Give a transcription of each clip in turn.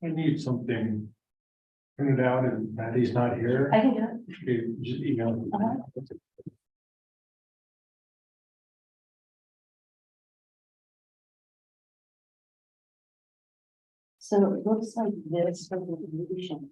I need something printed out and Patty's not here. I can do it. You just email. So it looks like this for the deletion.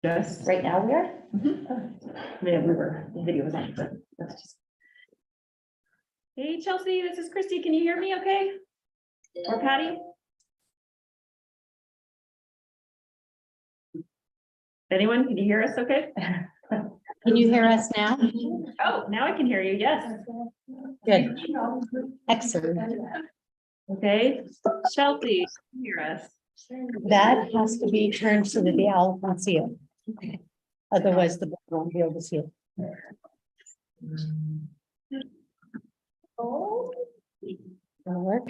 Yes. Right now we are? Yeah, the video was on, but that's just. Hey, Chelsea, this is Christy. Can you hear me okay? Or Patty? Anyone, can you hear us okay? Can you hear us now? Oh, now I can hear you, yes. Good. Excellent. Okay, Chelsea, can you hear us? That has to be turned so that the owl can see it. Okay. Otherwise, the board won't be able to see it. Oh. That'll work.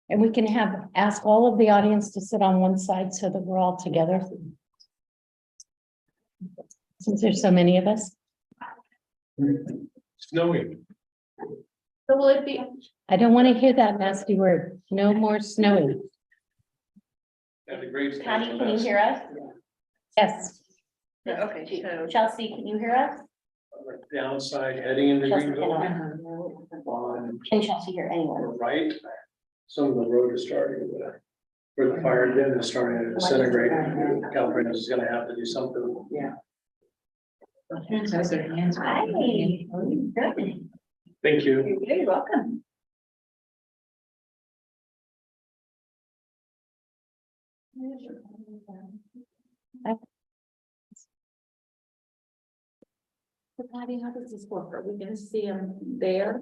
And we can ask all of the audience to sit on one side so that we're all together. Since there's so many of us. Snowing. So will it be? I don't want to hear that nasty word. No more snowing. And the grades. Patty, can you hear us? Yes. Okay, so. Chelsea, can you hear us? Downside heading into Chelsea Greenville. cannot. On Can Chelsea hear the anyone? right, some of the road is starting to, where the fire den is starting to disintegrate. Caltrans is gonna have to do something. Yeah. Hi. Good. Thank you. You're very welcome. So Patty, how does this work? Are we gonna see them there?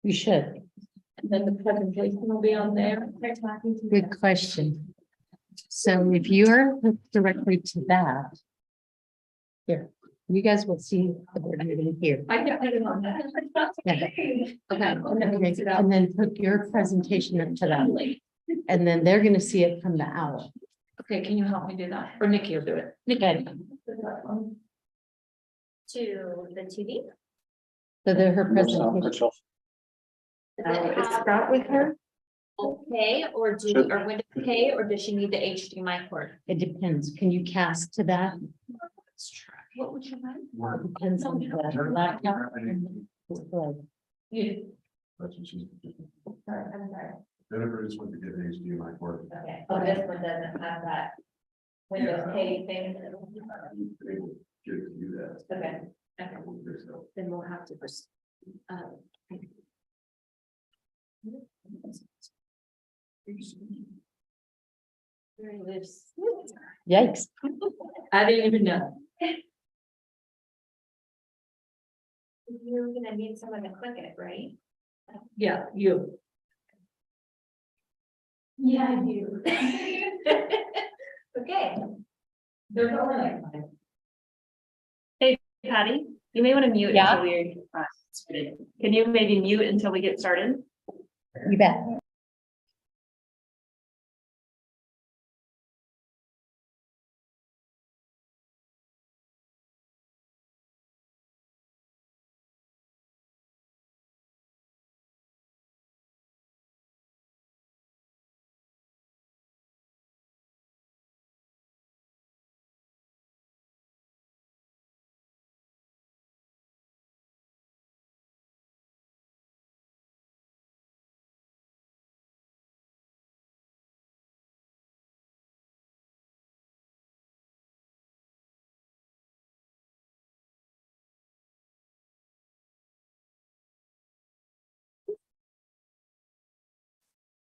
You should. And then the presentation will be on there? Good question. So if you're hooked directly to that. Here, you guys will see the board meeting here. I can put it on that. Yeah. Okay, and then we mix it up. And then put your presentation up to that. And then they're gonna see it from the owl. Okay, can you help me do that? Or Nikki will do it. Okay. To the TV. So her presentation. Is Scott with her? Okay, or Windows K, or does she need the HDMI cord? It depends. Can you cast to that? Let's try. What would you like? It depends on the laptop. You. Sorry, I'm sorry. Jennifer just went to get an HDMI cord. Okay, oh, this one doesn't have that Windows K thing. Able to get to do that. Okay, okay, So, then we'll have to. Very loose. Yikes. I didn't even know. You're gonna need someone to click it, right? Yeah, you. Yeah, I do. Okay. They're going. Hey, Patty, you may want to mute Yeah. until we. Can you maybe mute until we get started? You bet.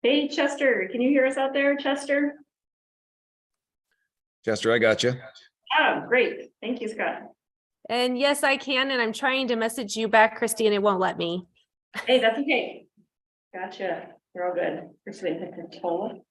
Hey, Chester, can you hear us out there, Chester? Chester, I got you. Oh, great. Thank you, Scott. And yes, I can, and I'm trying to message you back, Christy, and it won't let me. Hey, that's okay. Gotcha. We're all good. We're just waiting for control.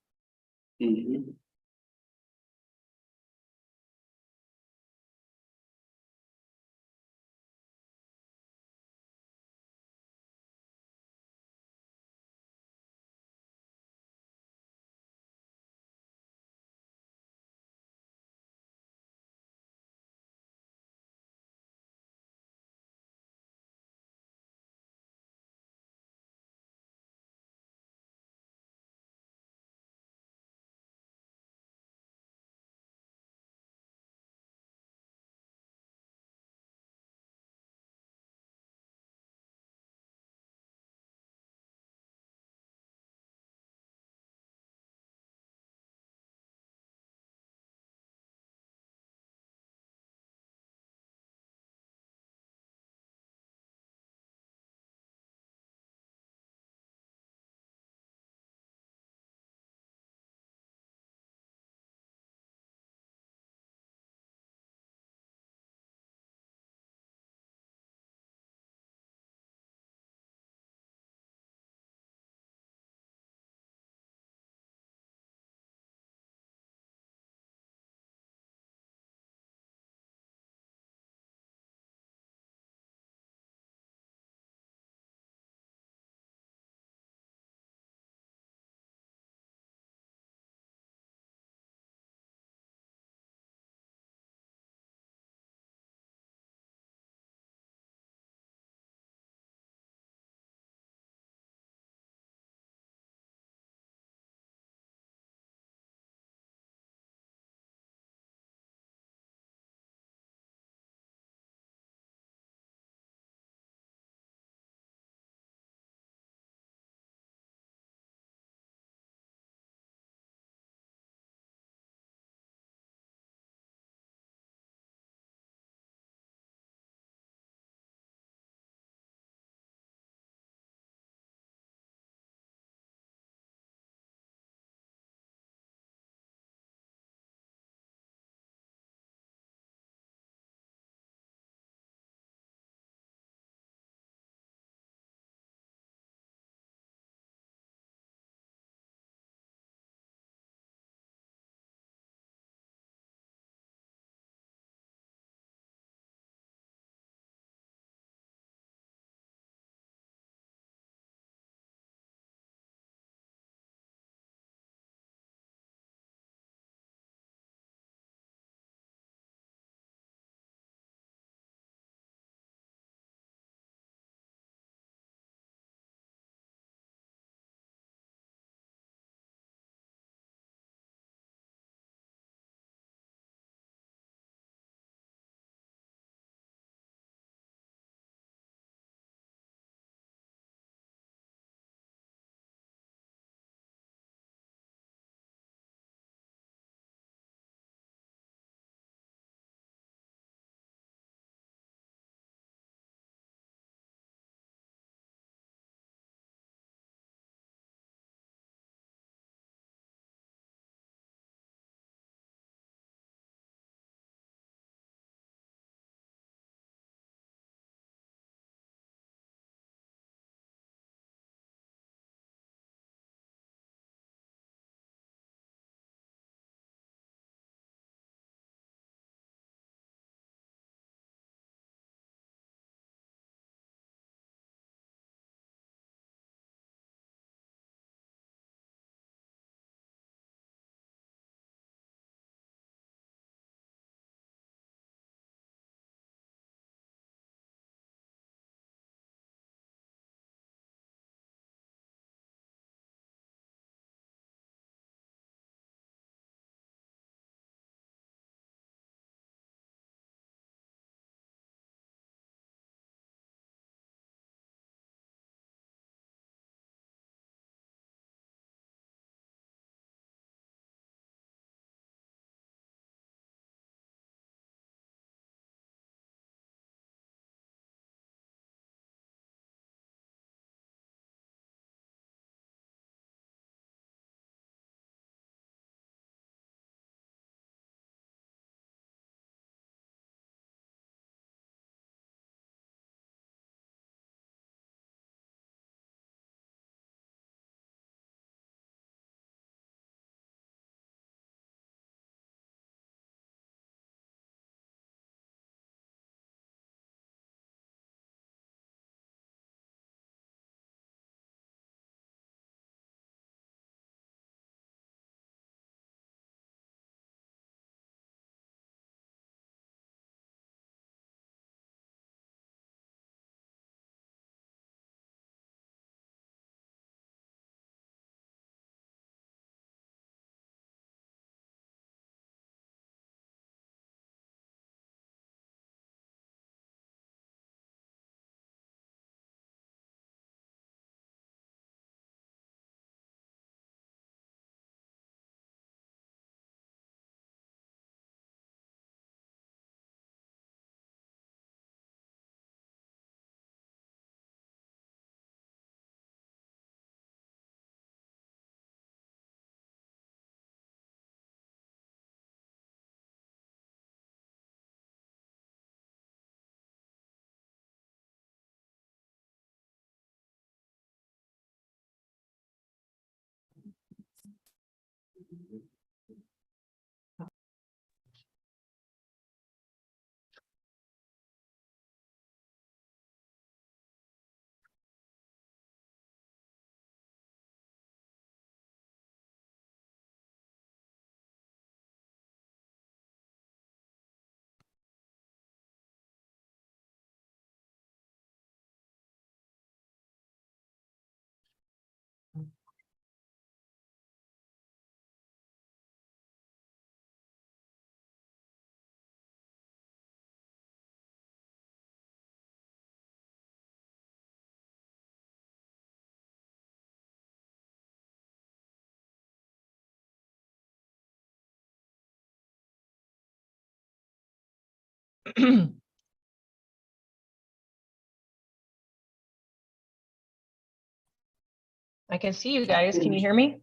I can see you guys. Can you hear me?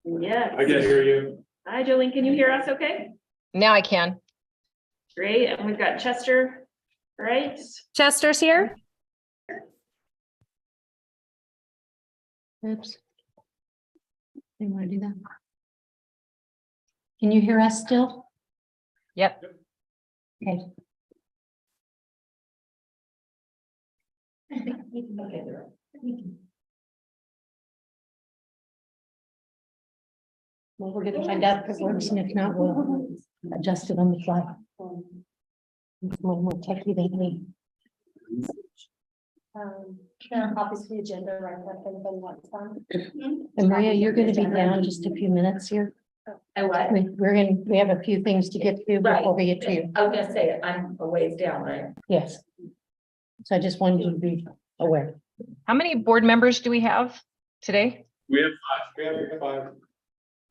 Yes. I can hear you. Hi, Jolene, can you hear us okay? Now I can. Great, and we've got Chester, right? Chester's here. Oops. Didn't want to do that. Can you hear us still? Yep. Okay. Well, we're gonna find out if it works, and if not, we'll adjust it on the fly. It's a little more techy than me. Can I copy the agenda right when everybody wants one? And Maria, you're gonna be down just a few minutes here. I what? We have a few things to get to Right. before we get to you. I was gonna say, I'm a ways down, right? Yes. So I just wanted you to be aware. How many board members do we have today? We have five.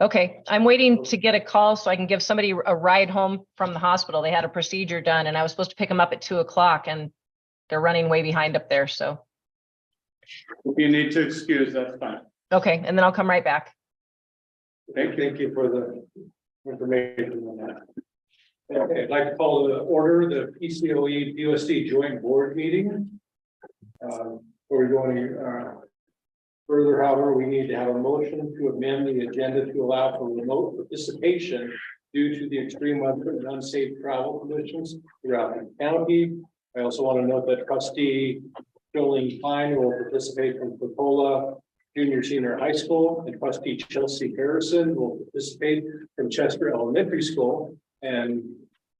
Okay, I'm waiting to get a call so I can give somebody a ride home from the hospital. They had a procedure done and I was supposed to pick them up at 2 o'clock and they're running way behind up there. So, If you need to excuse, that's fine. okay, and then I'll come right back. Thank you for the information on that. Okay, I'd like to call to order the PCOE USD joint board meeting. Before we go any further, however, we need to have a motion to amend the agenda to allow for remote participation due to the extreme weather and unsafe travel conditions throughout the county. I also want to note that trustee Jolene Klein will participate from Coca-Cola Junior Senior High School, and trustee Chelsea Harrison will participate from Chester Elementary School, and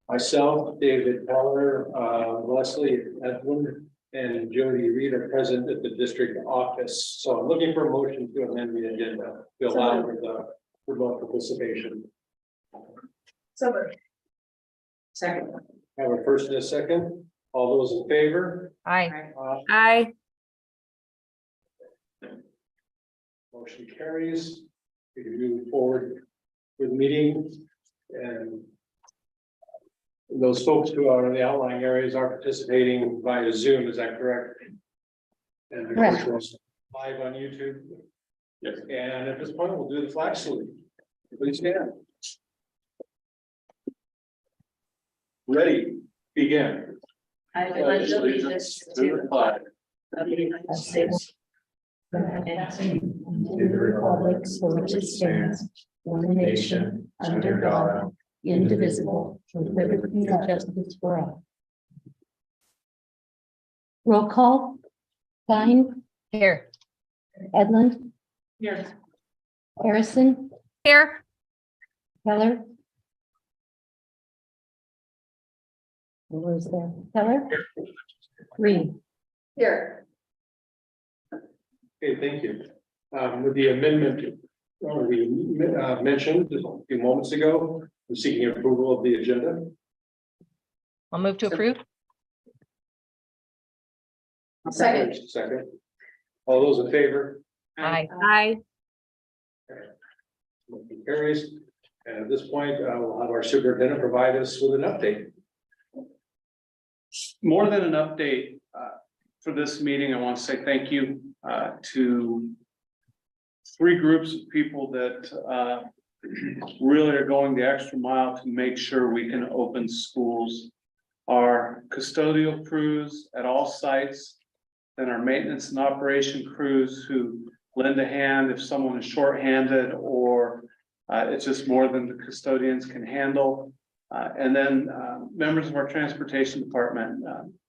myself, David Keller, Leslie Edwin, and Jody Reed are present at the district office. So I'm looking for a motion to amend the agenda to allow for the remote participation. So. Second. Have a first and a second. All those in favor? Aye. Aye. Motion carries. We can move forward with the meeting, and those folks who are in the outlying areas are participating via Zoom, is that correct? And of course, we're live on YouTube. Yes. And at this point, we'll do the flag salute. Please stand. Ready, begin. I pledge allegiance to the flag of the United States. And to the republic for which it stands, one nation, under God, indivisible, with liberty and justice for all. Roll call. Klein, Here. Edlund, Here. Harrison, Here. Keller. Where's that? Keller? Reed. Here. Okay, thank you. With the amendment we mentioned just a few moments ago, I'm seeking approval of the agenda. I'll move to approve. Second. Second. All those in favor? Aye. Aye. Motion carries. And at this point, we'll have our superintendent provide us with an update. More than an update, for this meeting, I want to say thank you to 3 groups of people that really are going the extra mile to make sure we can open schools. Our custodial crews at all sites, and our maintenance and operation crews who lend a hand if someone is shorthanded or it's just more than the custodians can handle. And then members of our transportation department.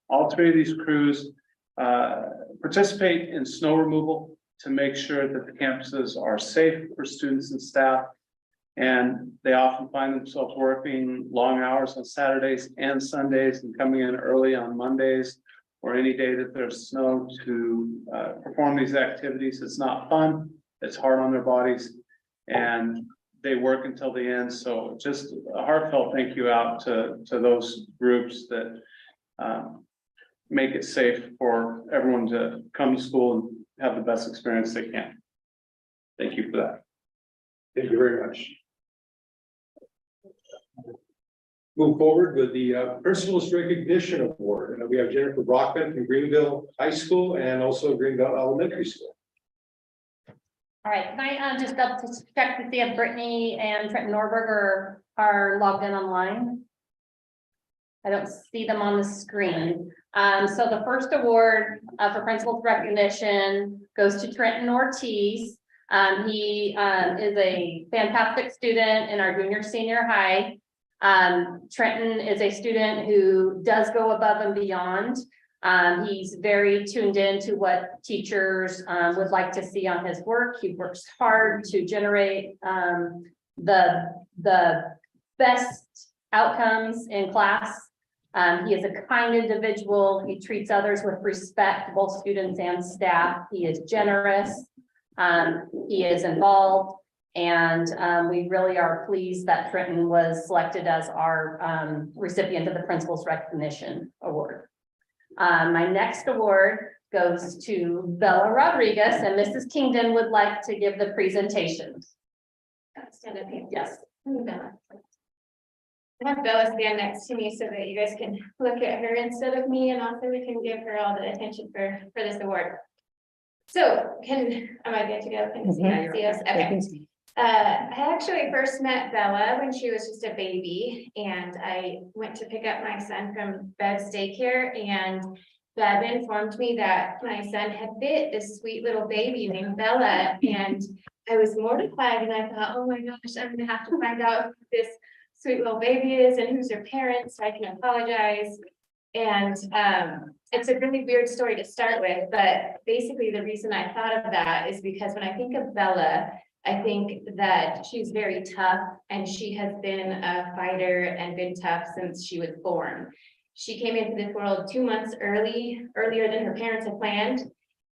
All 3 of these crews participate in snow removal to make sure that the campuses are safe for students and staff. And they often find themselves working long hours on Saturdays and Sundays and coming in early on Mondays or any day that there's snow to perform these activities. It's not fun. It's hard on their bodies and they work until the end. So just a heartfelt thank you out to those groups that make it safe for everyone to come to school and have the best experience they can. Thank you for that. Thank you very much. move forward with the Principals Recognition Award. We have Jennifer Brockman from Greenville High School and also Greenville Elementary School. All right, can I just double check to see if Brittany and Trenton Norberg are logged in online? I don't see them on the screen. So the first award for principal's recognition goes to Trenton Ortiz. He is a fantastic student in our junior senior high. Trenton is a student who does go above and beyond. He's very tuned in to what teachers would like to see on his work. He works hard to generate the best outcomes in class. He is a kind individual. He treats others with respect, both students and staff. He is generous. He is involved. And we really are pleased that Trenton was selected as our recipient of the Principal's Recognition Award. My next award goes to Bella Rodriguez, and Mrs. Kingdon would like to give the presentation. Stand up here. Yes. I have Bella stand next to me so that you guys can look at her instead of me, and also we can give her all the attention for this award. So am I good to go? Can you see us? Okay. I actually first met Bella when she was just a baby, and I went to pick up my son from Bev's daycare, and Bev informed me that my son had bit this sweet little baby named Bella, and I was mortified, and I thought, oh my gosh, I'm gonna have to find out who this sweet little baby is and who's her parents so I can apologize. And it's a really weird story to start with, but basically the reason I thought of that is because when I think of Bella, I think that she's very tough, and she has been a fighter and been tough since she was born. She came into this world 2 months earlier than her parents had planned.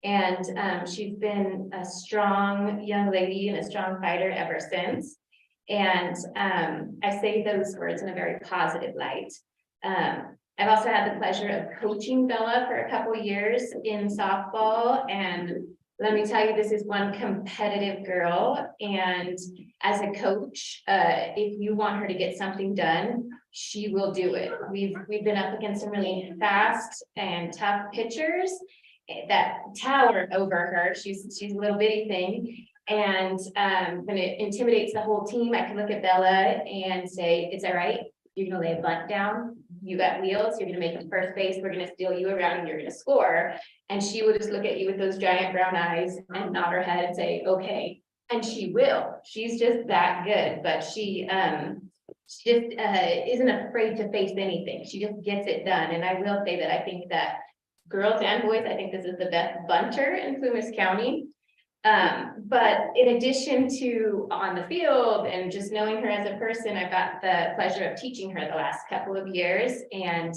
And she's been a strong young lady and a strong fighter ever since. And I say those words in a very positive light. I've also had the pleasure of coaching Bella for a couple years in softball, and let me tell you, this is one competitive girl. And as a coach, if you want her to get something done, she will do it. We've been up against some really fast and tough pitchers that tower over her. She's a little bitty thing. And when it intimidates the whole team, I can look at Bella and say, it's all right. You're gonna lay a bunt down. You got wheels. You're gonna make it first base. We're gonna steal you around and you're gonna score. And she will just look at you with those giant brown eyes and nod her head and say, okay. And she will. She's just that good. But she just isn't afraid to face anything. She just gets it done. And I will say that I think that girls and boys, I think this is the best bunter in Plumas County. But in addition to on the field and just knowing her as a person, I've got the pleasure of teaching her the last couple of years. And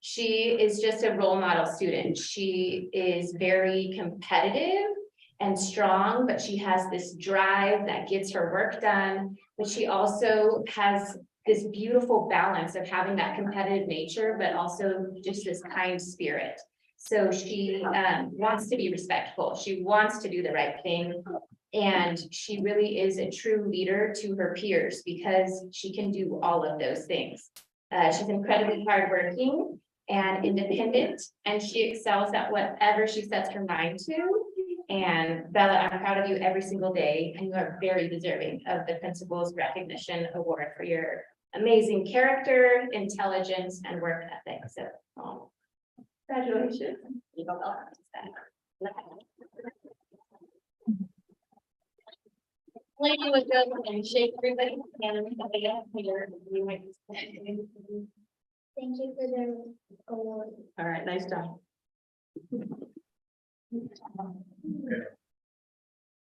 she is just a role model student. She is very competitive and strong, but she has this drive that gets her work done. But she also has this beautiful balance of having that competitive nature, but also just this kind spirit. So she wants to be respectful. She wants to do the right thing. And she really is a true leader to her peers because she can do all of those things. She's incredibly hardworking and independent, and she excels at whatever she sets her mind to. And Bella, I'm proud of you every single day, and you are very deserving of the Principal's Recognition Award for your amazing character, intelligence, and work ethic. So, congratulations. Lady would go and shake everybody's hand. Thank you for the award. All right, nice job.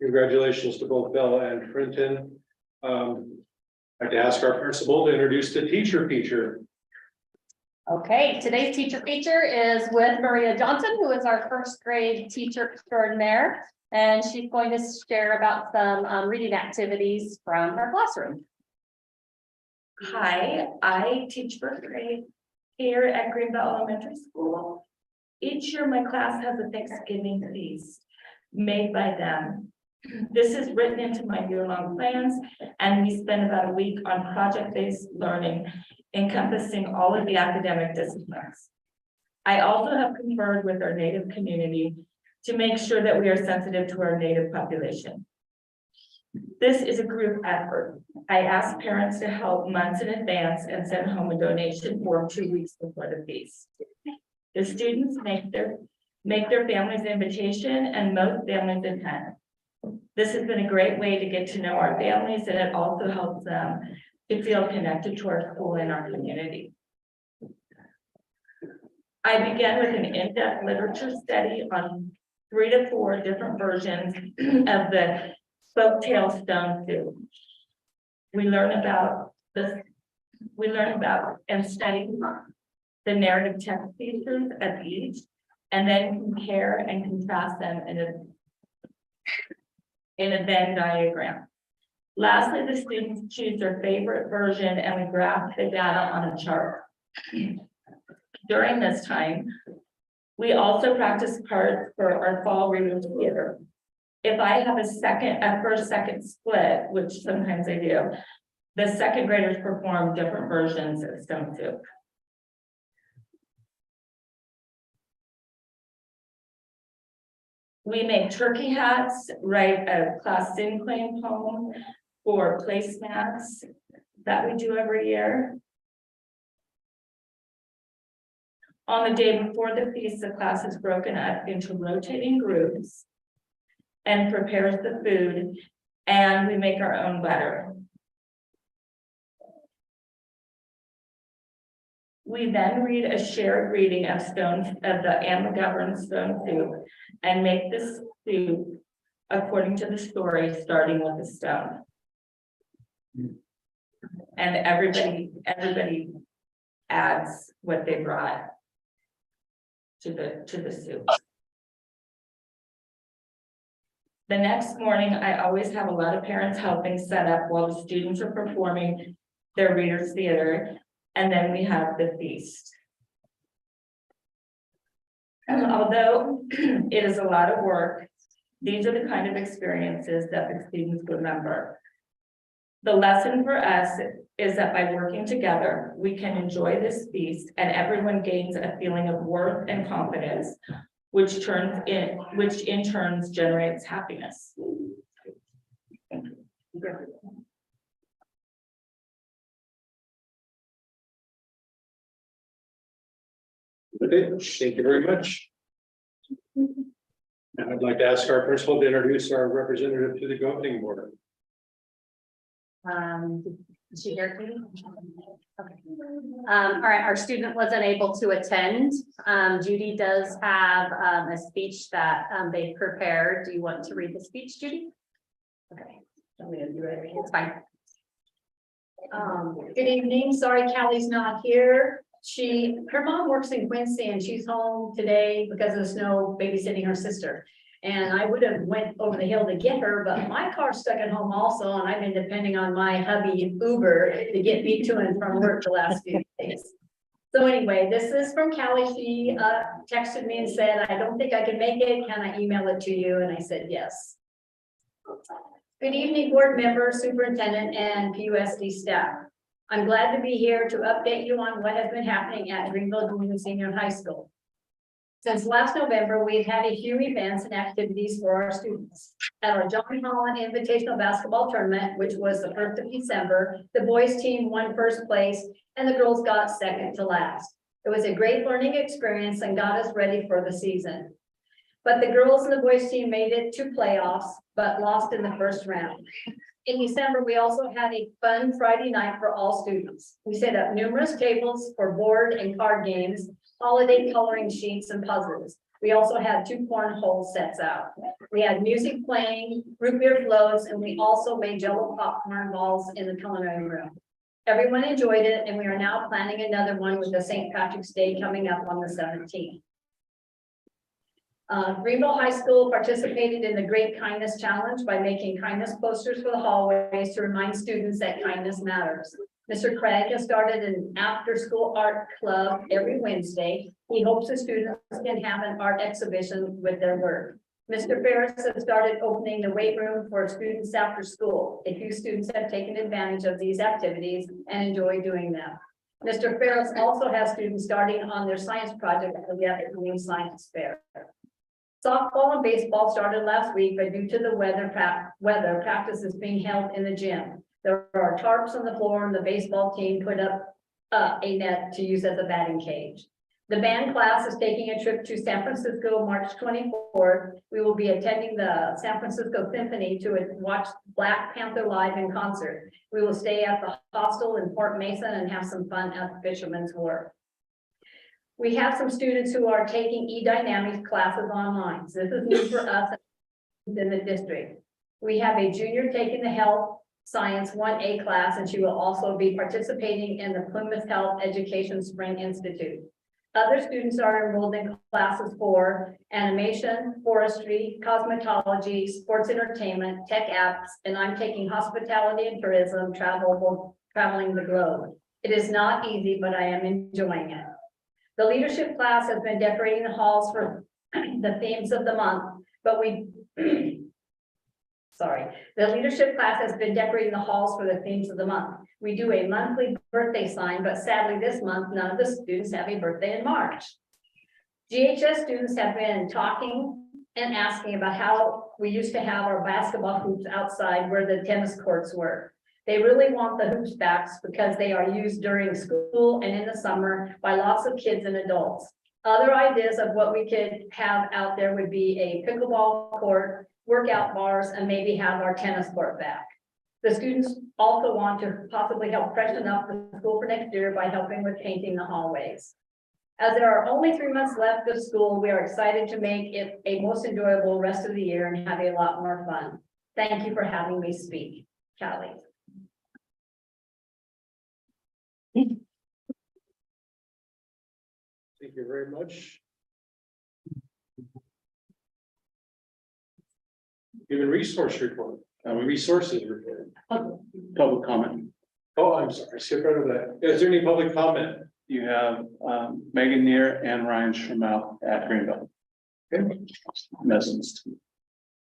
Congratulations to both Bella and Trenton. I'd like to ask our principal to introduce the teacher feature. Okay, today's teacher feature is with Maria Johnson, who is our first grade teacher extraordinaire. And she's going to share about some reading activities from her classroom. Hi, I teach first grade here at Greenville Elementary School. Each year, my class has a Thanksgiving feast made by them. This is written into my year-long plans, and we spend about a week on project-based learning encompassing all of the academic disciplines. I also have conferred with our Native community to make sure that we are sensitive to our Native population. This is a group effort. I ask parents to help months in advance and send home a donation form 2 weeks before the feast. The students make their family's invitation, and most families attend. This has been a great way to get to know our families, and it also helps them to feel connected to our school and our community. I began with an in-depth literature study on 3 to 4 different versions of the Folktale Stone Soup. We learn about and study the narrative text features of each, and then compare and contrast them in a Venn diagram. Lastly, the students choose their favorite version, and we graph the data on a chart. During this time, we also practice parts for our fall reading theater. If I have a first-second split, which sometimes I do, the second graders perform different versions of Stone Soup. We make turkey hats, write a class sing claim poem for placemats that we do every year. On the day before the feast, the class is broken up into rotating groups and prepares the food, and we make our own butter. We then read a shared reading of the Anne McGovern Stone Soup and make this soup according to the story, starting with the stone. And everybody adds what they brought to the soup. The next morning, I always have a lot of parents helping set up while the students are performing their readers theater, and then we have the feast. And although it is a lot of work, these are the kind of experiences that the students remember. The lesson for us is that by working together, we can enjoy this feast, and everyone gains a feeling of worth and confidence, which in turn generates happiness. Okay, thank you very much. Now I'd like to ask our principal to introduce our representative to the governing board. Is she here, Katie? Okay. All right, our student wasn't able to attend. Judy does have a speech that they prepared. Do you want to read the speech, Judy? Okay. It's fine. Good evening. Sorry, Callie's not here. Her mom works in Quincy and she's home today because of the snow, babysitting her sister. And I would have went over the hill to get her, but my car's stuck at home also, and I've been depending on my hubby Uber to get me to and from work the last few days. So anyway, this is from Callie. She texted me and said, I don't think I can make it. Can I email it to you? And I said, yes. Good evening, board members, superintendent, and PUSD staff. I'm glad to be here to update you on what has been happening at Greenville Junior Senior High School. Since last November, we've had a few events and activities for our students. At our John Holland Invitational Basketball Tournament, which was the 1st of December, the boys team won first place and the girls got second to last. It was a great learning experience and got us ready for the season. But the girls and the boys team made it to playoffs, but lost in the first round. In December, we also had a fun Friday night for all students. We set up numerous tables for board and card games, holiday coloring sheets, and puzzles. We also had 2 cornhole sets out. We had music playing, root beer floats, and we also made Jell-O popcorn balls in the culinary room. Everyone enjoyed it, and we are now planning another one with the St. Patrick's Day coming up on the 17th. Greenville High School participated in the Great Kindness Challenge by making kindness posters for the hallways to remind students that kindness matters. Mr. Craig has started an after-school art club every Wednesday. He hopes the students can have an art exhibition with their work. Mr. Ferris has started opening the weight room for students after school. A few students have taken advantage of these activities and enjoy doing them. Mr. Ferris also has students starting on their science project at the upcoming science fair. Softball and baseball started last week, but due to the weather, practice is being held in the gym. There are tarps on the floor and the baseball team put up a net to use as a batting cage. The band class is taking a trip to San Francisco, March 24th. We will be attending the San Francisco Symphony to watch Black Panther live in concert. We will stay at the hostel in Port Mason and have some fun at the Fisherman's Wharf. We have some students who are taking e-dynamics classes online. So this is new for us in the district. We have a junior taking the health science 1A class, and she will also be participating in the Plymouth Health Education Spring Institute. Other students are enrolled in classes for animation, forestry, cosmetology, sports entertainment, tech apps, and I'm taking hospitality and tourism, traveling the globe. It is not easy, but I am enjoying it. The leadership class has been decorating the halls for the themes of the month, but the leadership class has been decorating the halls for the themes of the month. We do a monthly birthday sign, but sadly this month, none of the students have a birthday in March. GHS students have been talking and asking about how we used to have our basketball hoops outside where the tennis courts were. They really want the hoops back because they are used during school and in the summer by lots of kids and adults. Other ideas of what we could have out there would be a pickleball court, workout bars, and maybe have our tennis court back. The students also want to possibly help freshen up the school for next year by helping with painting the hallways. As there are only 3 months left of school, we are excited to make it a most enjoyable rest of the year and have a lot more fun. Thank you for having me speak. Callie. Thank you very much. Human resource report, resources report. Public comment. Oh, I'm sorry, skip right over that. Is there any public comment? You have Megan Neer and Ryan Schrammel at Greenville. Message.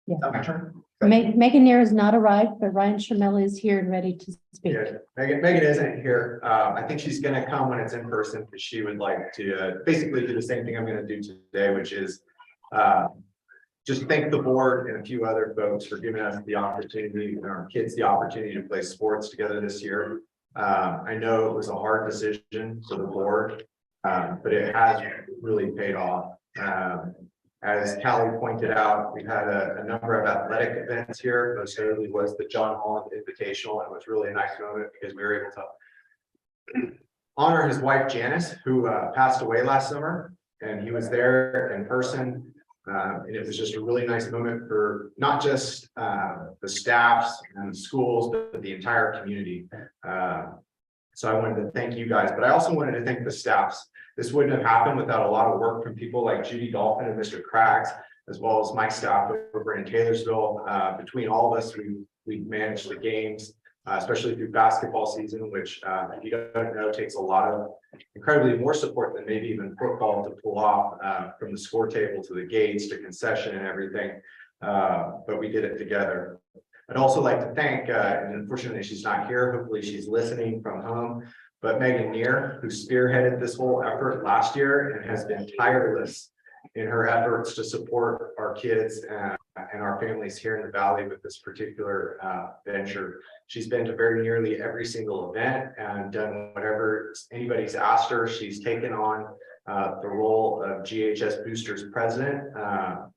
My turn. Megan Neer has not arrived, but Ryan Schrammel is here and ready to speak. Yeah, Megan isn't here. I think she's gonna come when it's in person, because she would like to basically do the same thing I'm gonna do today, which is just thank the board and a few other folks for giving us the opportunity and our kids the opportunity to play sports together this year. I know it was a hard decision for the board, but it has really paid off. As Callie pointed out, we've had a number of athletic events here. Most notably was the John Holland Invitational. It was really a nice moment because we were able to honor his wife Janice, who passed away last summer, and he was there in person. And it was just a really nice moment for not just the staffs and the schools, but the entire community. So I wanted to thank you guys, but I also wanted to thank the staffs. This wouldn't have happened without a lot of work from people like Judy Dolphin and Mr. Craggs, as well as my staff over in Taylorsville. Between all of us, we managed the games, especially through basketball season, which if you don't know, takes a lot of incredibly more support than maybe even football to pull off, from the score table to the gates to concession and everything. But we did it together. I'd also like to thank, and unfortunately she's not here, hopefully she's listening from home, but Megan Neer, who spearheaded this whole effort last year and has been tireless in her efforts to support our kids and our families here in the Valley with this particular venture. She's been to very nearly every single event and done whatever anybody's asked her. She's taken on the role of GHS Boosters president,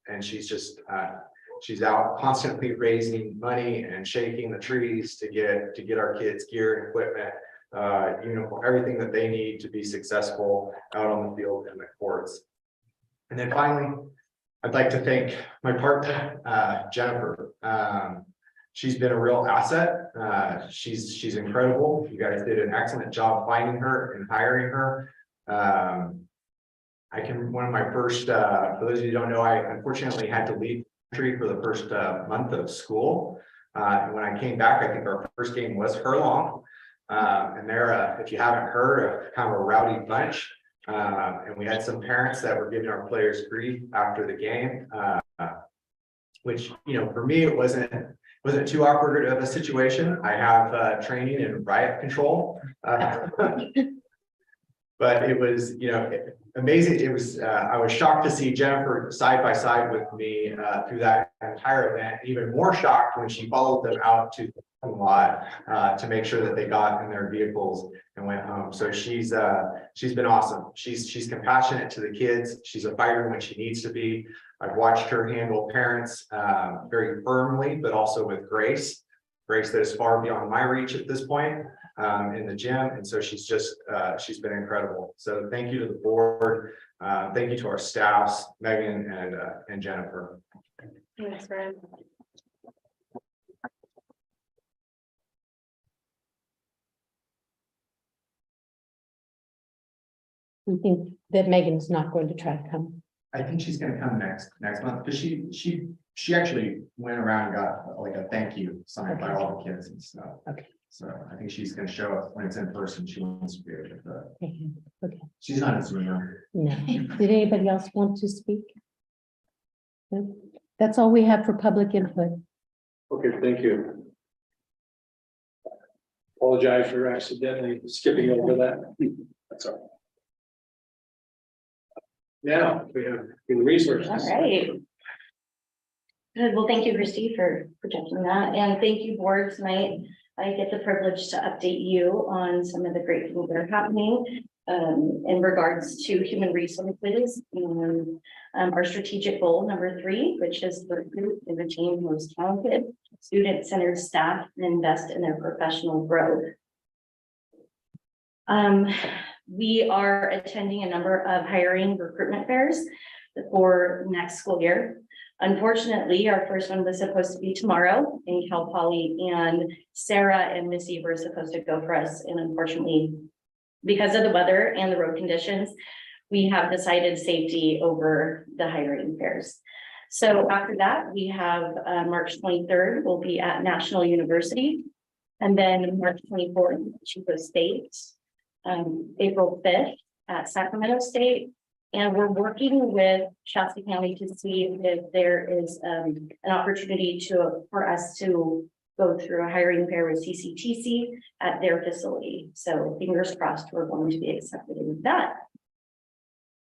and she's out constantly raising money and shaking the trees to get our kids gear and equipment, uniform, everything that they need to be successful out on the field and the courts. And then finally, I'd like to thank my partner, Jennifer. She's been a real asset. She's incredible. You guys did an excellent job finding her and hiring her. One of my first, for those of you who don't know, I unfortunately had to leave the country for the first month of school. And when I came back, I think our first game was Furlong. And they're, if you haven't heard, kind of a rowdy bunch. And we had some parents that were giving our players grief after the game. which, you know, for me, it wasn't too awkward of a situation. I have training in riot control. But it was, you know, amazing. It was, I was shocked to see Jennifer side by side with me through that entire event. Even more shocked when she followed them out to the parking lot to make sure that they got in their vehicles and went home. So she's been awesome. She's compassionate to the kids. She's a fighter when she needs to be. I've watched her handle parents very firmly, but also with grace that is far beyond my reach at this point. In the gym, and so she's been incredible. So thank you to the board, thank you to our staffs, Megan and Jennifer. Thanks, Brian. We think that Megan's not going to try to come. I think she's going to come next month because she actually went around and got like a thank you signed by all the kids and stuff. Okay. So I think she's going to show up when it's in person. She wants to be able to. Okay. She's not a Zoomer. No. Did anybody else want to speak? No? That's all we have for public input. Okay, thank you. Apologize for accidentally skipping over that. That's all right. Now we have human resources. All right. Good. Well, thank you, Christy, for projecting that. And thank you, board, tonight. I get the privilege to update you on some of the great things that are happening in regards to human resources and our strategic goal number 3, which is to recruit and retain the most talented student-centered staff and invest in their professional growth. We are attending a number of hiring recruitment fairs for next school year. Unfortunately, our first one was supposed to be tomorrow in Cal Poly, and Sarah and Missy were supposed to go for us. And unfortunately, because of the weather and the road conditions, we have decided safety over the hiring fairs. So after that, we have March 23rd, we'll be at National University. And then March 24th, Chico State, April 5th at Sacramento State. And we're working with Shasta County to see if there is an opportunity for us to go through a hiring fair with CCTC at their facility. So fingers crossed, we're going to be accepted in that.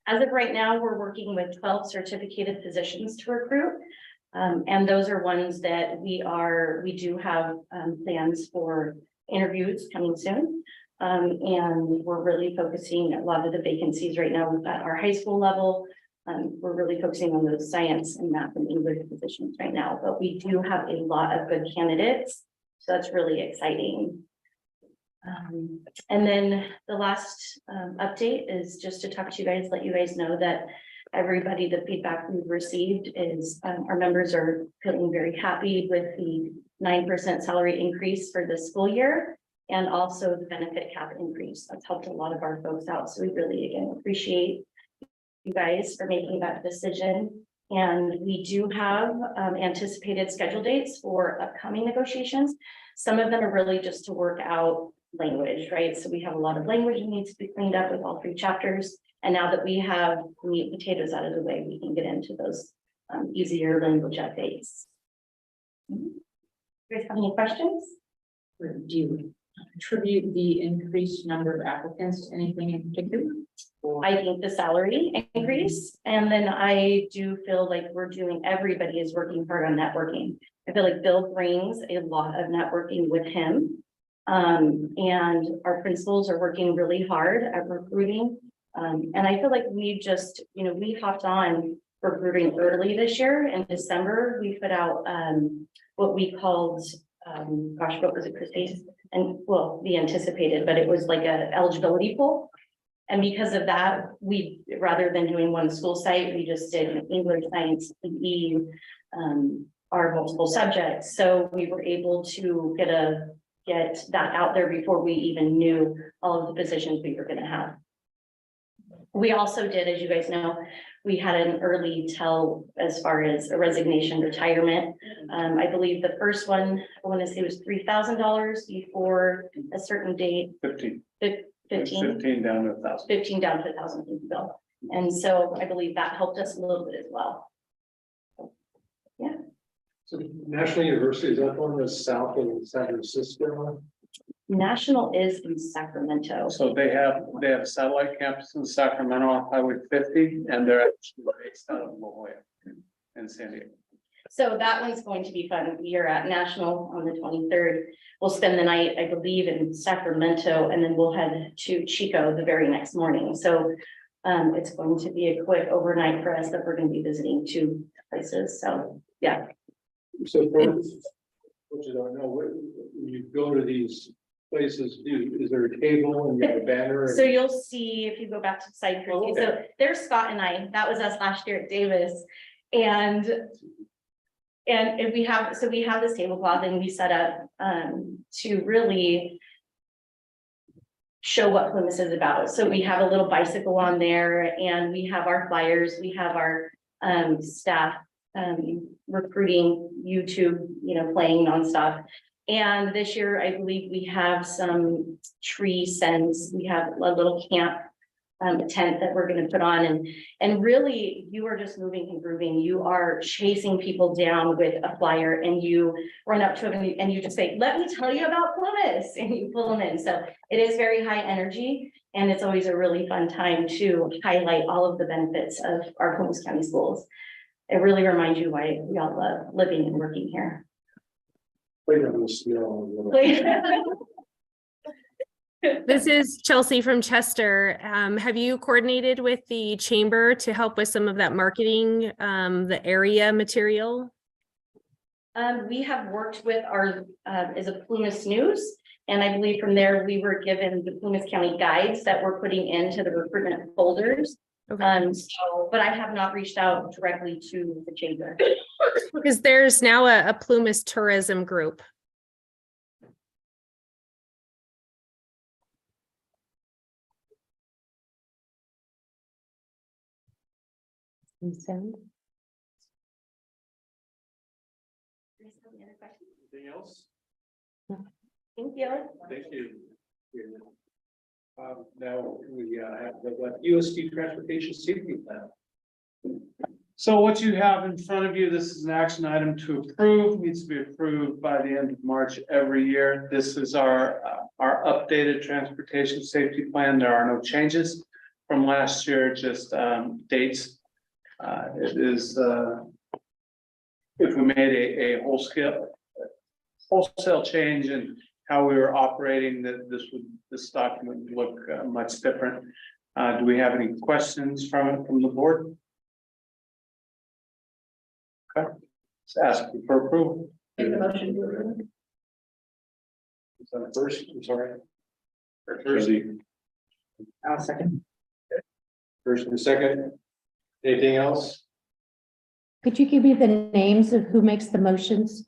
As of right now, we're working with 12 certificated physicians to recruit. And those are ones that we do have plans for interviews coming soon. And we're really focusing a lot of the vacancies right now at our high school level. We're really focusing on those science and math and English positions right now, but we do have a lot of good candidates. So that's really exciting. And then the last update is just to talk to you guys, let you guys know that everybody, the feedback we've received is our members are feeling very happy with the 9% salary increase for this school year. And also the benefit cap increase. That's helped a lot of our folks out. So we really, again, appreciate you guys for making that decision. And we do have anticipated schedule dates for upcoming negotiations. Some of them are really just to work out language, right? So we have a lot of language that needs to be cleaned up with all 3 chapters. And now that we have the meat and potatoes out of the way, we can get into those easier language updates. You guys have any questions? Do you attribute the increased number of applicants to anything in particular? I think the salary increase, and then I do feel like everybody is working hard on networking. I feel like Bill brings a lot of networking with him. And our principals are working really hard at recruiting. And I feel like we hopped on recruiting early this year. In December, we put out what we called, what was it, Christy? And well, we anticipated, but it was like a eligibility pool. And because of that, we, rather than doing one school site, we just did English, science, PE, our multiple subjects. So we were able to get that out there before we even knew all of the positions we were going to have. We also did, as you guys know, we had an early tell as far as a resignation retirement. I believe the first one, I want to say was $3,000 before a certain date. 15. 15 down to 1,000. 15 down to 1,000 bill. And so I believe that helped us a little bit as well. Yeah. So National University, is that one that's south of San Francisco? National is in Sacramento. So they have a satellite campus in Sacramento on Highway 50, and they're actually based out of La Jolla in San Diego. So that one's going to be fun. We are at National on the 23rd. We'll spend the night, I believe, in Sacramento, and then we'll head to Chico the very next morning. So it's going to be a quick overnight for us that we're going to be visiting two places. So yeah. So for those who don't know, when you go to these places, is there a table and you have a banner? So you'll see if you go back to the site. Oh, okay. So there's Scott and I, that was us last year at Davis. And we have this tablecloth and we set up to really show what Plymouth is about. So we have a little bicycle on there and we have our flyers, we have our staff recruiting YouTube, playing nonstop. And this year, I believe we have some tree scents. We have a little camp tent that we're going to put on, and really you are just moving and grooving. You are chasing people down with a flyer and you run up to them and you just say, let me tell you about Plymouth, and you pull them in. So it is very high energy and it's always a really fun time to highlight all of the benefits of our Plymouth County schools. It really reminds you why we all love living and working here. This is Chelsea from Chester. Have you coordinated with the chamber to help with some of that marketing, the area material? We have worked with our, is a Plymouth News. And I believe from there, we were given the Plymouth County guides that we're putting into the recruitment folders. Okay. But I have not reached out directly to the chamber. Because there's now a Plymouth tourism group. Sound? Anything else? Thank you. Thank you. Now we have the USD Transportation Safety Plan. So what you have in front of you, this is an action item to approve, needs to be approved by the end of March every year. This is our updated transportation safety plan. There are no changes from last year, just dates. It is, if we made a wholesale change in how we were operating, that this document would look much different. Do we have any questions from the board? Okay, let's ask for approval. Make the motion to approve. Is that first? I'm sorry. First. I'll second. First and second. Anything else? Could you give me the names of who makes the motions?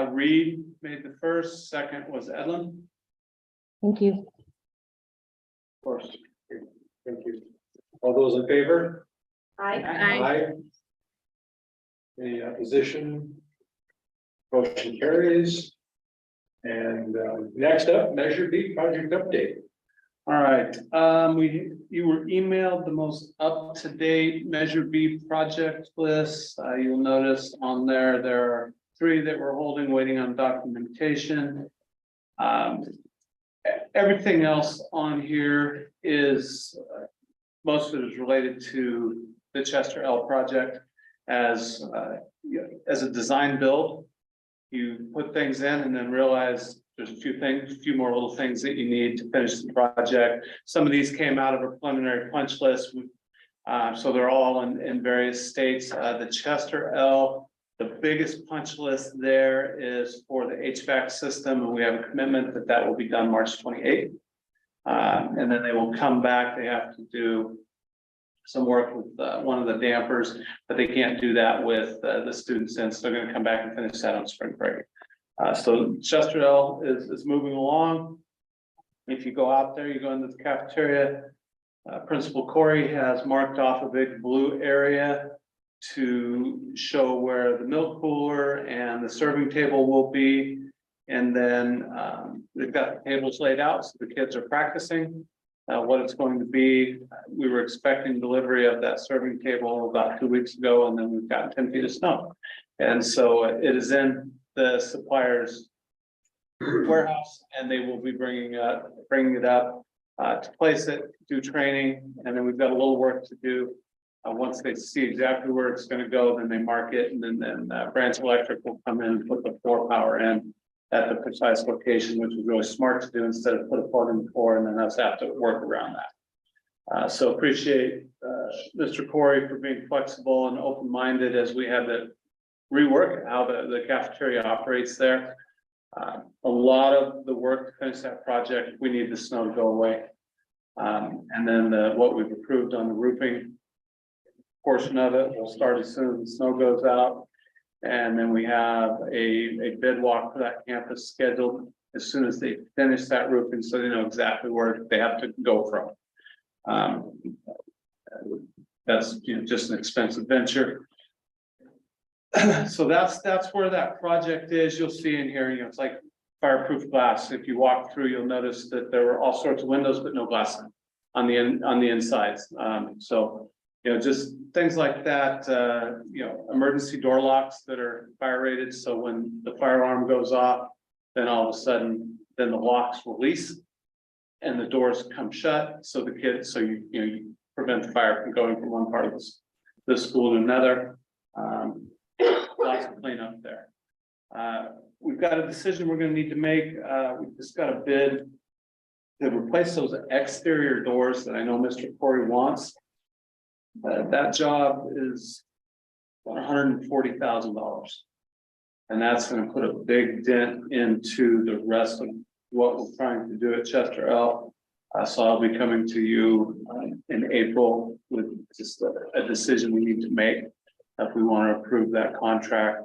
Reed made the first, second was Edlin. Thank you. Of course. Thank you. All those in favor? Aye. Any opposition? Motion carries. And next up, Measure B project update. All right, you were emailed the most up-to-date Measure B project list. You'll notice on there are 3 that we're holding, waiting on documentation. Everything else on here is, most of it is related to the Chester L project as a design build. You put things in and then realize there's a few more little things that you need to finish the project. Some of these came out of a preliminary punch list. So they're all in various states. The Chester L, the biggest punch list there is for the HVAC system, and we have a commitment that will be done March 28th. And then they will come back. They have to do some work with one of the dampers, but they can't do that with the students in. So they're going to come back and finish that on spring break. So Chester L is moving along. If you go out there, you go into the cafeteria. Principal Corey has marked off a big blue area to show where the milk cooler and the serving table will be. And then they've got the tables laid out, so the kids are practicing. what it's going to be. We were expecting delivery of that serving table about 2 weeks ago, and then we've got 10 feet of snow. And so it is in the supplier's warehouse, and they will be bringing it up to place it, do training, and then we've got a little work to do. Once they see exactly where it's going to go, then they mark it, and then Branch Electric will come in and put the floor power in at the precise location, which was really smart to do instead of put a plug in the floor and then us have to work around that. So appreciate Mr. Corey for being flexible and open-minded as we had to rework how the cafeteria operates there. A lot of the work to finish that project, we need the snow to go away. And then what we've approved on the roofing portion of it will start as soon as the snow goes out. And then we have a bid walk for that campus scheduled as soon as they finish that roofing, so they know exactly where they have to go from. That's, you know, just an expensive venture. So that's where that project is. You'll see in here, you know, it's like fireproof glass. If you walk through, you'll notice that there were all sorts of windows, but no glass on the insides. So, you know, just things like that, you know, emergency door locks that are fire rated. So when the fire alarm goes off, then all of a sudden, then the locks release and the doors come shut. So the kids, so you prevent the fire from going from one part of the school to another. Lots of cleanup there. We've got a decision we're going to need to make. We've just got a bid to replace those exterior doors that I know Mr. Corey wants. That job is $140,000. And that's going to put a big dent into the rest of what we're trying to do at Chester L. So I'll be coming to you in April with just a decision we need to make if we want to approve that contract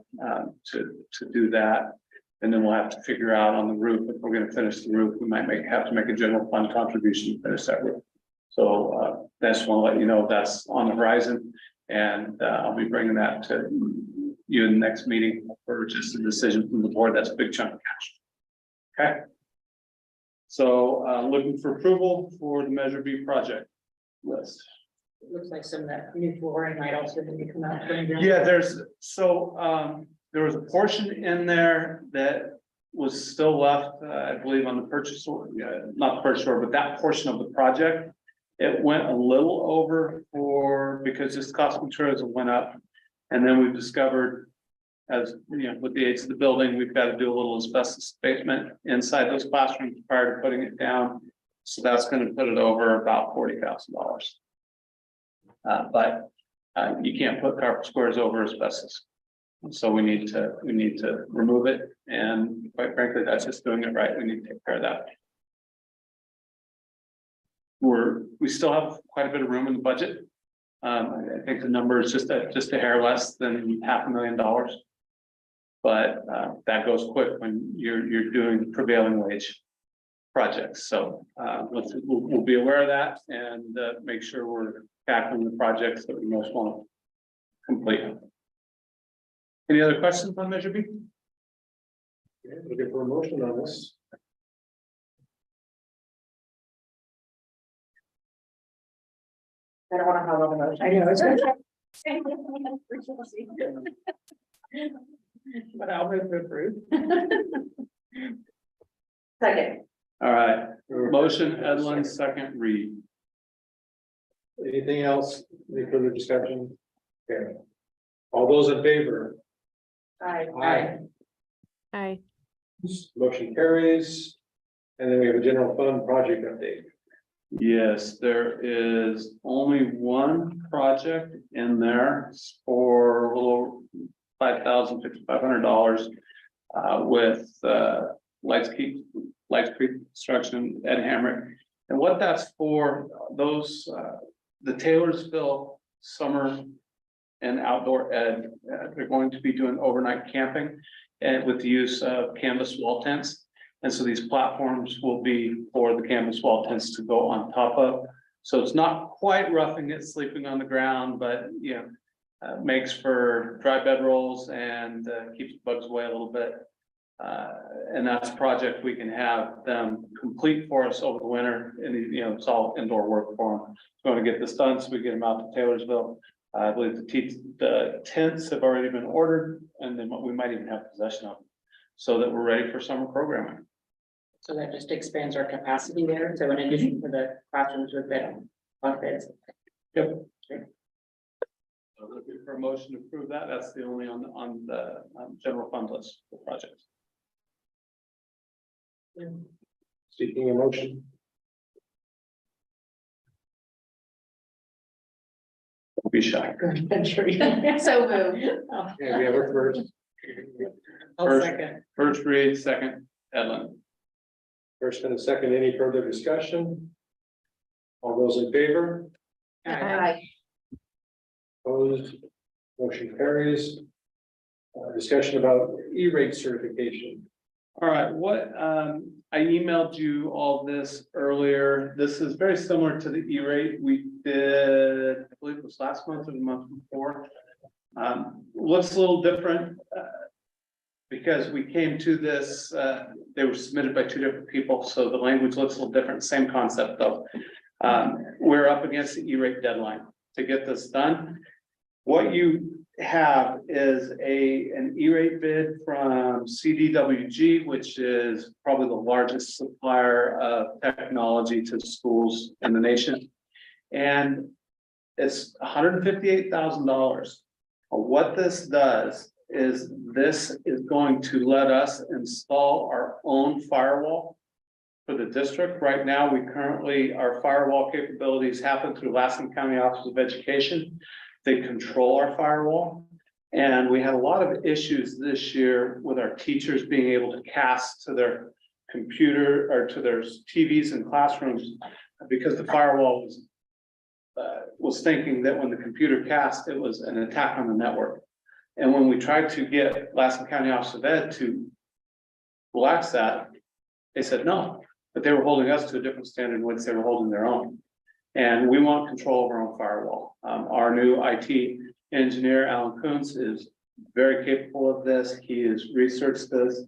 to do that. And then we'll have to figure out on the roof, if we're going to finish the roof, we might have to make a general fund contribution to finish that roof. So I just want to let you know that's on the horizon, and I'll be bringing that to you in the next meeting for just a decision from the board. That's a big chunk of cash. Okay. So looking for approval for the Measure B project list. It looks like some of that new flooring might also need to come out. Yeah, there was a portion in there that was still left, I believe, on the purchase order, not the purchase order, but that portion of the project. It went a little over because just cost of materials went up. And then we've discovered, as you know, with the aids of the building, we've got to do a little asbestos abatement inside those classrooms prior to putting it down. So that's going to put it over about $40,000. But you can't put carpet squares over asbestos. So we need to remove it. And quite frankly, that's just doing it right. We need to take care of that. We still have quite a bit of room in the budget. I think the number is just a hair less than $500,000. But that goes quick when you're doing prevailing wage projects. So we'll be aware of that and make sure we're tackling the projects that we most want to complete. Any other questions on Measure B? Okay, looking for a motion on this. I don't want to have a motion. I know it's but I'll move to approve. Second. All right, motion Edlin, second Reed. Anything else? Any further discussion? Okay. All those in favor? Aye. Aye. Motion carries. And then we have a general fund project update. Yes, there is only one project in there for a little $5,500 with Lights Creek Construction, Ed Hamrick. And what that's for, those the Taylorsville summer and outdoor ed, they're going to be doing overnight camping and with the use of canvas wall tents. And so these platforms will be for the canvas wall tents to go on top of. So it's not quite roughing it, sleeping on the ground, but you know, makes for dry bedrolls and keeps bugs away a little bit. And that's a project we can have them complete for us over the winter, and it's all indoor work for them. Going to get this done so we get them out to Taylorsville. I believe the tents have already been ordered, and then we might even have possession of them, so that we're ready for summer programming. So that just expands our capacity there. So in addition to the classrooms with beds. Yep. So looking for a motion to approve that. That's the only on the general fund list for projects. Seeking a motion. Don't be shy. So moved. Yeah, we have our first. First read, second, Edlin. First and a second, any further discussion? All those in favor? Aye. Opposed? Motion carries. Discussion about E-rate certification. All right, I emailed you all this earlier. This is very similar to the E-rate we did, I believe it was last month or the month before. Looks a little different because we came to this, they were submitted by two different people, so the language looks a little different, same concept though. We're up against the E-rate deadline to get this done. What you have is an E-rate bid from CDWG, which is probably the largest supplier of technology to schools in the nation. And it's $158,000. What this does is this is going to let us install our own firewall for the district. Right now, our firewall capabilities happen through Laskin County Office of Education. They control our firewall. And we had a lot of issues this year with our teachers being able to cast to their computer or to their TVs in classrooms because the firewall was thinking that when the computer cast, it was an attack on the network. And when we tried to get Laskin County Office of Ed to relax that, they said no, but they were holding us to a different standard in which they were holding their own. And we want control of our own firewall. Our new IT engineer, Alan Kuntz, is very capable of this. He has researched this.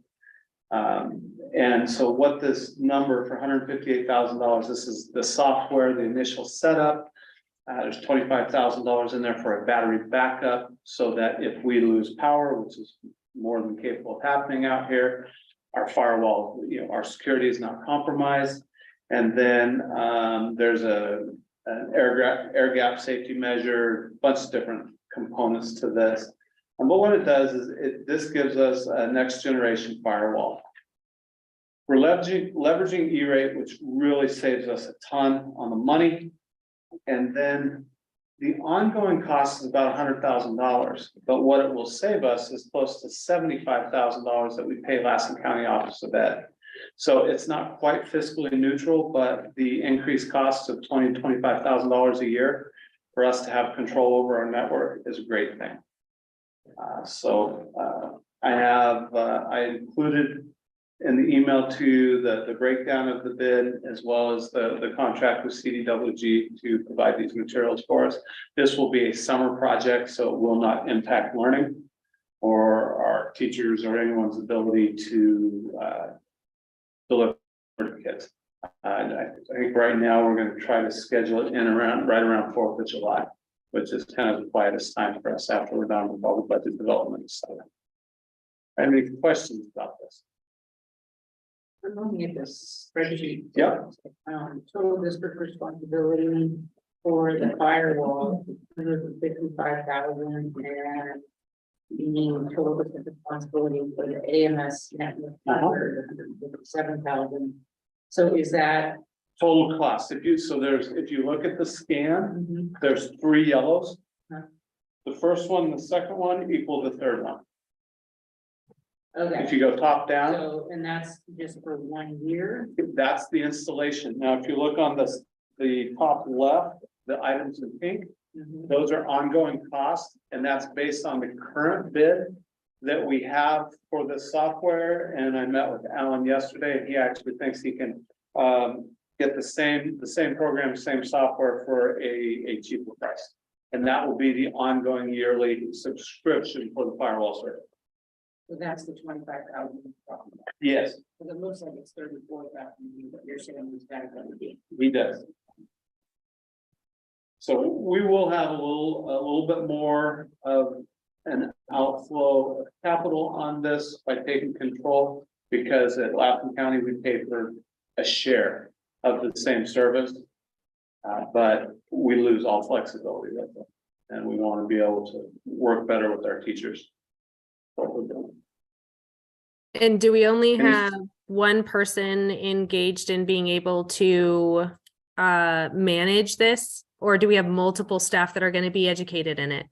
And so what this number for $158,000, this is the software, the initial setup. There's $25,000 in there for a battery backup so that if we lose power, which is more than capable of happening out here, our firewall, our security is not compromised. And then there's an air gap safety measure, bunch of different components to this. But what it does is this gives us a next generation firewall. We're leveraging E-rate, which really saves us a ton on the money. And then the ongoing cost is about $100,000. But what it will save us is close to $75,000 that we pay Laskin County Office of Ed. So it's not quite fiscally neutral, but the increased cost of $20,000 to $25,000 a year for us to have control over our network is a great thing. I included in the email to the breakdown of the bid, as well as the contract with CDWG to provide these materials for us. This will be a summer project, so it will not impact learning or our teachers or anyone's ability to deliver to kids. I think right now we're going to try to schedule it right around 4th of July, which is kind of the quietest time for us after we're done with all the budget development stuff. Have any questions about this? I'm looking at this spreadsheet. Yeah. Total district responsibility for the firewall, $155,000, and the total district responsibility for the AMS network, $157,000. So is that Total cost, if you look at the scan, there's 3 yellows. The first one, the second one equal the third one. okay? If you go top down, So, and that's just for 1 year? that's the installation. Now, if you look on the top left, the items in pink, those are ongoing costs, and that's based on the current bid that we have for the software. And I met with Alan yesterday, and he actually thinks he can get the same program, same software for a cheaper price. And that will be the ongoing yearly subscription for the firewall service. So that's the 25,000. Yes, Because it looks like it's 34,000, but you're saying it's better than it. he does. So we will have a little bit more of an outflow of capital on this by taking control. Because at Latham County, we pay for a share of the same service. But we lose all flexibility with it. And we want to be able to work better with our teachers. What we're doing. And do we only Can you- have one person engaged in being able to manage this? Or do we have multiple staff that are going to be educated in it?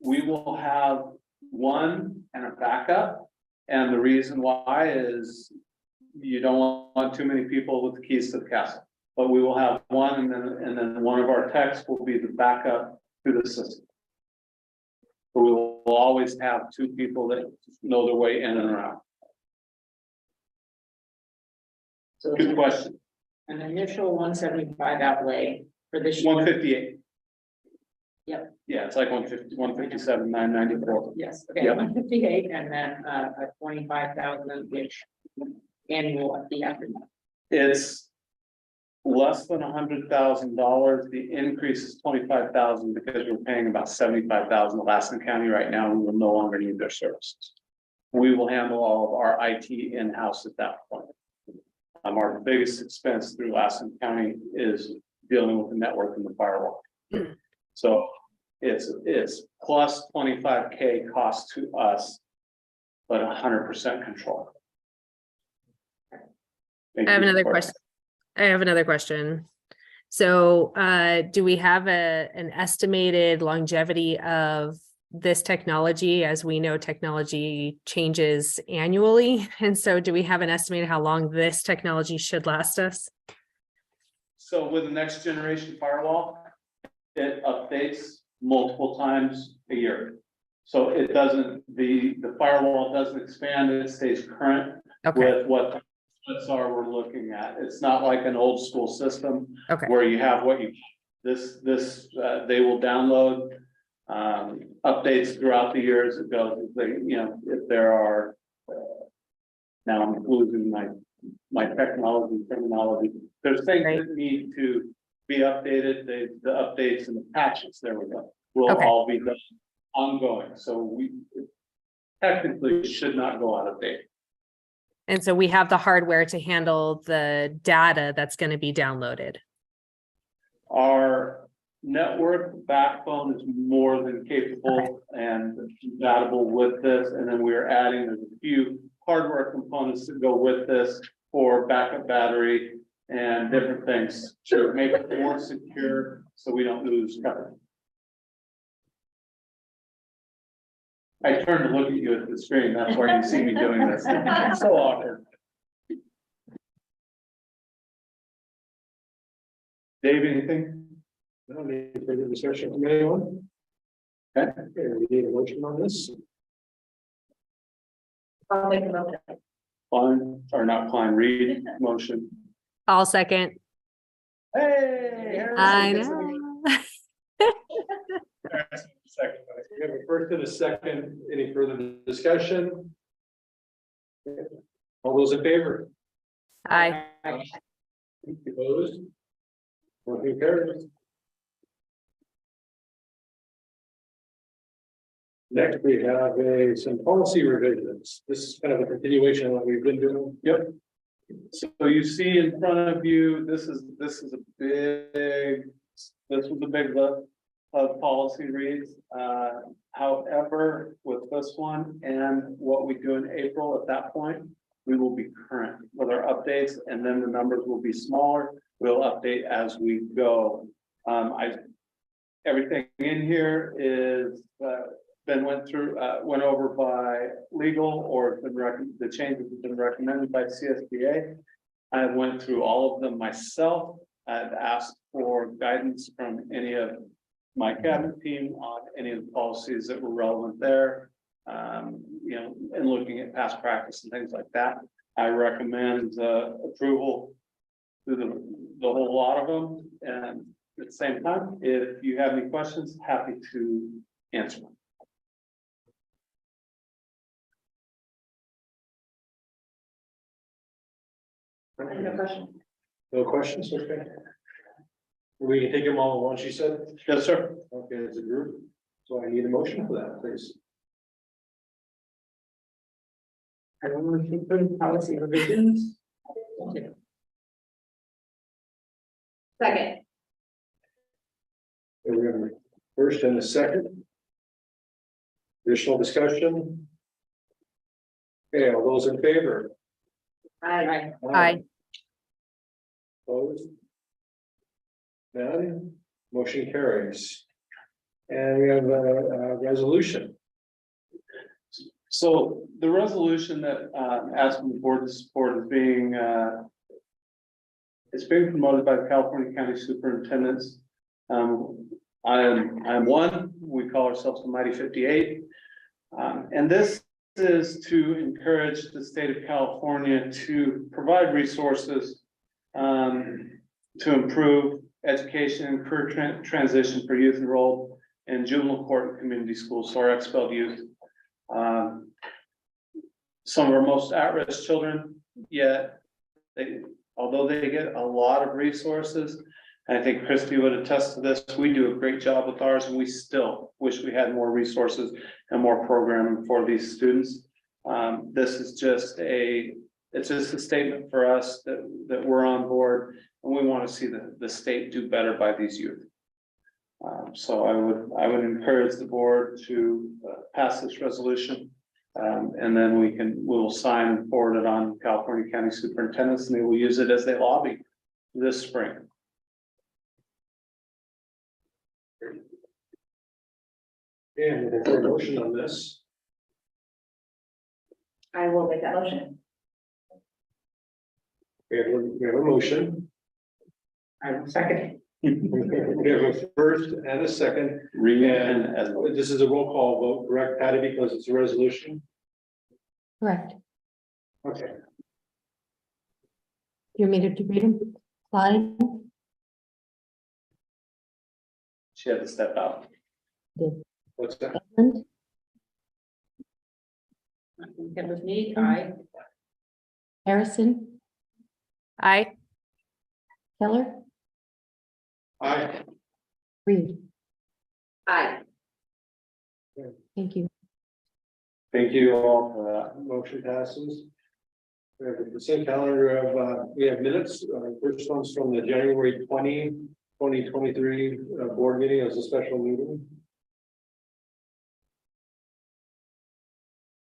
We will have one and a backup. And the reason why is you don't want too many people with the keys to the castle. But we will have one and then one of our techs will be the backup to the system. But we will always have two people that know their way in and around. So Good question. an initial 175 outlay for this year. 158. Yep. Yeah, it's like 150, 157, 994. Yes, okay, Yep. 158 and then a 25,000 ish annual at the after. It's less than $100,000. The increase is 25,000 because we're paying about 75,000 to Lassen County right now. We will no longer need their services. We will handle all of our IT in-house at that point. Our biggest expense through Lassen County is dealing with the network and the firewall. So it's plus 25K cost to us, but 100% control. Thank I have you another for that. question. I have another question. So do we have an estimated longevity of this technology? As we know, technology changes annually. And so do we have an estimate of how long this technology should last us? So with the next generation firewall, it updates multiple times a year. So it doesn't, the firewall doesn't expand, it stays current Okay, with what threats are we're looking at. It's not like an old school system okay, where you have what you, they will download updates throughout the year as it goes. If they, you know, if there are, now I'm losing my technology terminology. There's things Right. that need to be updated, the updates and the patches, there we go, will Okay. all be done ongoing. So we technically should not go out of date. and so we have the hardware to handle the data that's going to be downloaded. Our network backbone is more than capable and compatible with this, and then we're adding there's a few hardware components that go with this for backup battery and different things to make it more secure so we don't lose coverage. I turned to look at you at the screen, that's why you see me doing this. It's so awkward. Dave, anything? No need for further discussion from anyone. Okay, we need a motion on this. I'll make a motion. Klein, or not Klein, Reed, motion. I'll second. Hey. I know. Second, we have a first and a second. Any further discussion? All those in favor? Aye. Opposed? Motion carries. Next, we have some policy revisions. This is kind of a continuation of what we've been doing. Yep. So you see in front of you, this was a big lift of policy reads. However, with this one and what we do in April, at that point, we will be current with our updates, and then the numbers will be smaller. We'll update as we go. Everything in here is went over by legal, or the changes have been recommended by CSBA. I went through all of them myself. I've asked for guidance from any of my cabinet team on any of the policies that were relevant there. You know, and looking at past practice and things like that. I recommend approval to the whole lot of them. And at the same time, if you have any questions, happy to answer them. No question. No questions, okay. We can take them all at once, you said? Yes, sir. Okay, as a group. So I need a motion for that, please. I don't want to put policy revisions. Second. Okay, we have a first and a second. Additional discussion? Okay, all those in favor? Aye. Aye. Opposed? None, motion carries. And we have a resolution. So the resolution that asking the board to support is being it's being promoted by the California County Superintendents. I'm one, we call ourselves the Mighty 58. And this is to encourage the state of California to provide resources to improve education and career transition for youth enrolled in juvenile court and community schools, so our expelled youth. Some of our most at-risk children, yet although they get a lot of resources, and I think Christy would attest to this, we do a great job with ours, and we still wish we had more resources and more programming for these students. This is just it's just a statement for us that we're on board, and we want to see the state do better by these youth. So I would encourage the board to pass this resolution. And then we will sign and forward it on California County Superintendents, and they will use it as they lobby this spring. And there's a motion on this. I will make that motion. We have a motion. I will second. We have a first and a second. And this is a roll call vote, correct, Patty, because it's a resolution? Correct. Okay. You want me to read them? Clyde? She had to step out. What's that? Edmund? Get with me, aye. Harrison? Aye. Keller? Aye. Reed? Aye. Thank you. Thank you all for that. Motion passes. We have the same calendar of, we have minutes. First one's from the January 2023 board meeting as a special meeting.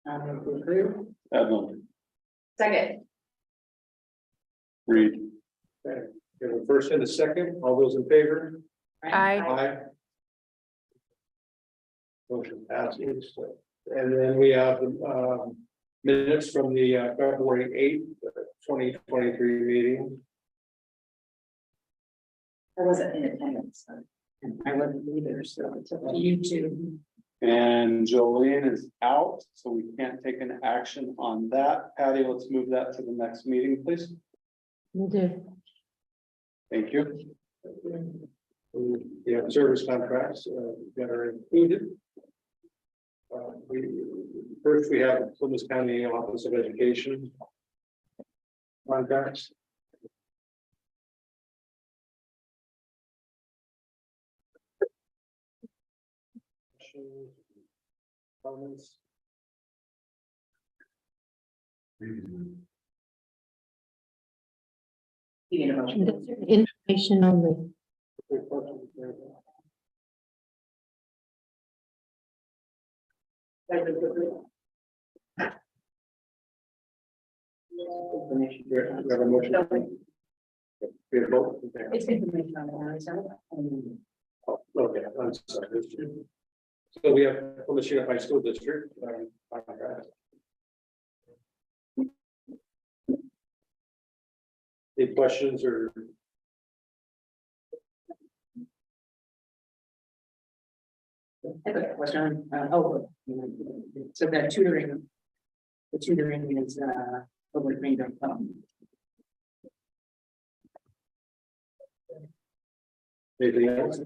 I will approve. Edlund, Second. Reed, Okay. We have a first and a second. All those in favor? Aye. Aye. Motion passes. And then we have minutes from the February 8th, 2023 meeting. I wasn't in attendance. So I wasn't either, so it's up to you two. and Jolene is out, so we can't take an action on that. Patty, let's move that to the next meeting, please. Will do. Thank you. We have service contracts that are included. First, we have Plymouth County Office of Education contracts. Comments? You need a motion. Those are information only. We have a motion. We have both. It's information on the horizon. Oh, okay, I'm sorry. So we have Plymouth Unified School District. Contract. Any questions or? I have a question. So that tutoring. The tutoring is public freedom. Anything else?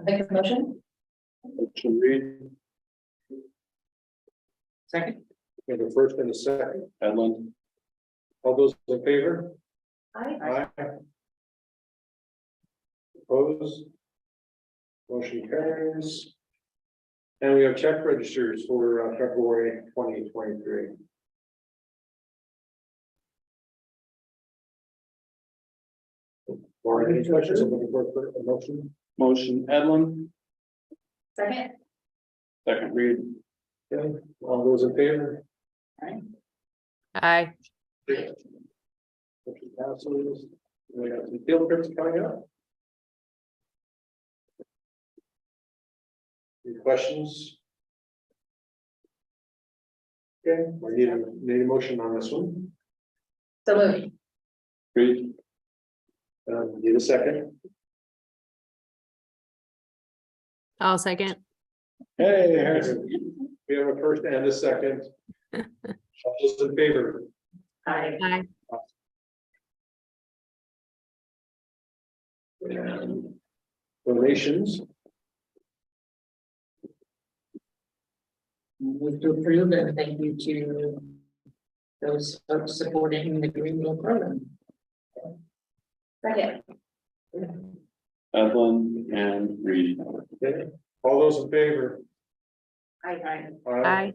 Make a motion. Should read. Second. We have a first and a second. Edlin. All those in favor? Aye. Opposed? Motion carries. And we have check registers for February 2023. Or any questions? I'm looking for a motion. Motion Edlin, Second. second Reed. Okay, all those in favor? Aye. Motion passes. We got some field trips coming up. Any questions? Okay, we need a motion on this one. So moved. Reed, Need a second. I'll second. Hey, Harrison. We have a first and a second. All those in favor? Aye. Aye. And donations. Move to approve and thank you to those folks supporting the Green Bill program. Second. Edlin and Reed. Okay, all those in favor? Aye. Aye.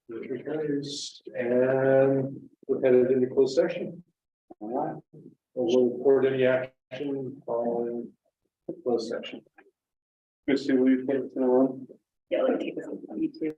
Motion carries. And we're headed into closed session. All right. We'll report any action following the closed session. Christie, will you take it in a row? Yeah, let me take this. You too.